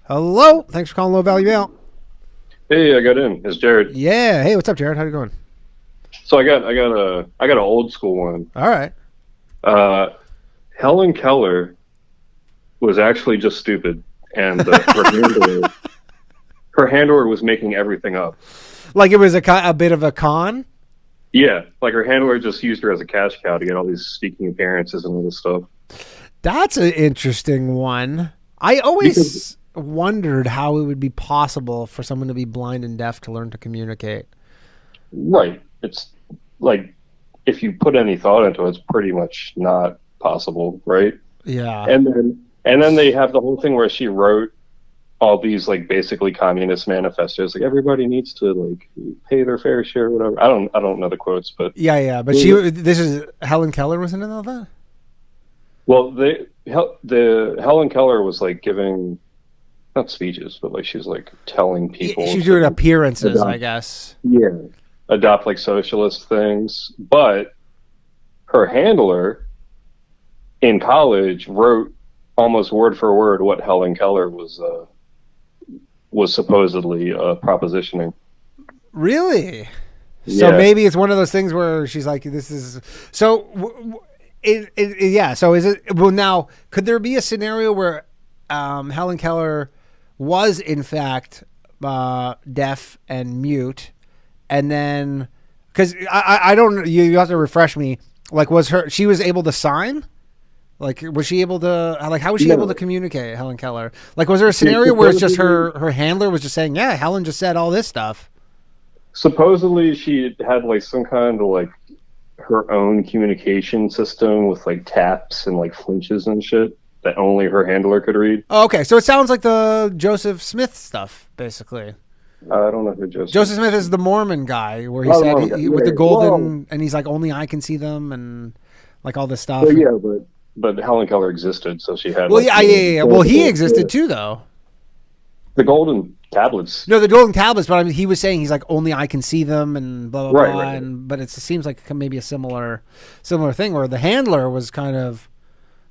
Hello. Thanks for calling Low Value Mail. Hey, I got in. It's Jared. Yeah. Hey, what's up, Jared? How you going? So I got an old school one. All right. Uh, Helen Keller was actually just stupid, and her handler was making everything up. Like it was a bit of a con. Yeah, like her handler just used her as a cash cow to get all these speaking appearances and all this stuff. That's an interesting one. I always Because wondered how it would be possible for someone to be blind and deaf to learn to communicate. right, it's like if you put any thought into it, it's pretty much not possible, right? Yeah. And then they have the whole thing where she wrote all these like basically communist manifestos, like everybody needs to like pay their fair share, or whatever. I don't know the quotes, but Yeah. But this is Helen Keller was in all that. well, the Helen Keller was like giving not speeches, but like she's like telling people She's doing appearances, I adopt, guess. yeah, adopt like socialist things. But her handler in college wrote almost word for word what Helen Keller was supposedly propositioning. Really? So Yeah, maybe it's one of those things where she's like, "This is so." Yeah. So is it? Well, now could there be a scenario where Helen Keller was in fact deaf and mute, and then because I don't you have to refresh me. Like, she was able to sign? Like, was she able to how was she able to no. communicate? Helen Keller. Like, was there a She scenario where it's just supposedly her handler was just saying, "Yeah, Helen just said all this stuff." supposedly she had like some kind of like her own communication system with like taps and like flinches and shit that only her handler could read. Oh, okay, so it sounds like the Joseph Smith stuff, basically. I don't know who Joseph. Joseph Smith is the Mormon guy where he Oh, the said Mormon guy. with the Yeah. Well, golden, and he's like, only I can see them, and like all this stuff. well, yeah, but Helen Keller existed, so she had Well, like yeah, yeah. Well, he existed the too, though. golden tablets. No, the golden tablets, but I mean, he was saying he's like, only I can see them, and blah blah Right, blah. right, right. And but it seems like maybe a similar thing where the handler was kind of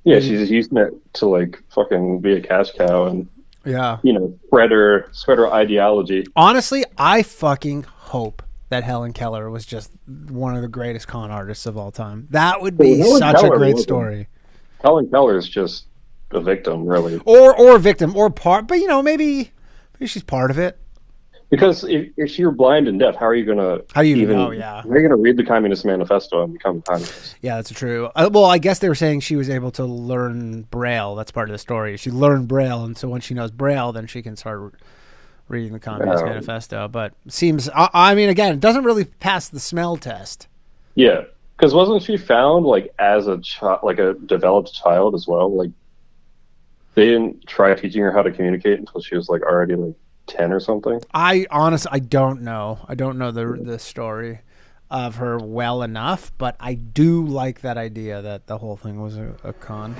Yeah, maybe, she's using it to like fucking be a cash cow and yeah. spread her ideology. Honestly, I fucking hope that Helen Keller was just one of the greatest con artists of all time. That would Well, be Helen such a Keller great wasn't. story. Helen Keller is just a victim, really. Or victim or part, but maybe she's part of it. Because if you're blind and deaf, how are you gonna How do you even even know? Yeah, how are you gonna read the Communist Manifesto and become a communist? yeah, that's true. Well, I guess they were saying she was able to learn Braille. That's part of the story. She learned Braille, and so once she knows Braille, then she can start reading the Communist Um, Manifesto. But seems, I mean, again, it doesn't really pass the smell test. yeah, because wasn't she found like as a child, like a developed child as well? Like they didn't try teaching her how to communicate until she was like already like 10 or something. I honestly, I don't know. I don't know the story of her well enough, but I do like that idea that the whole thing was a con.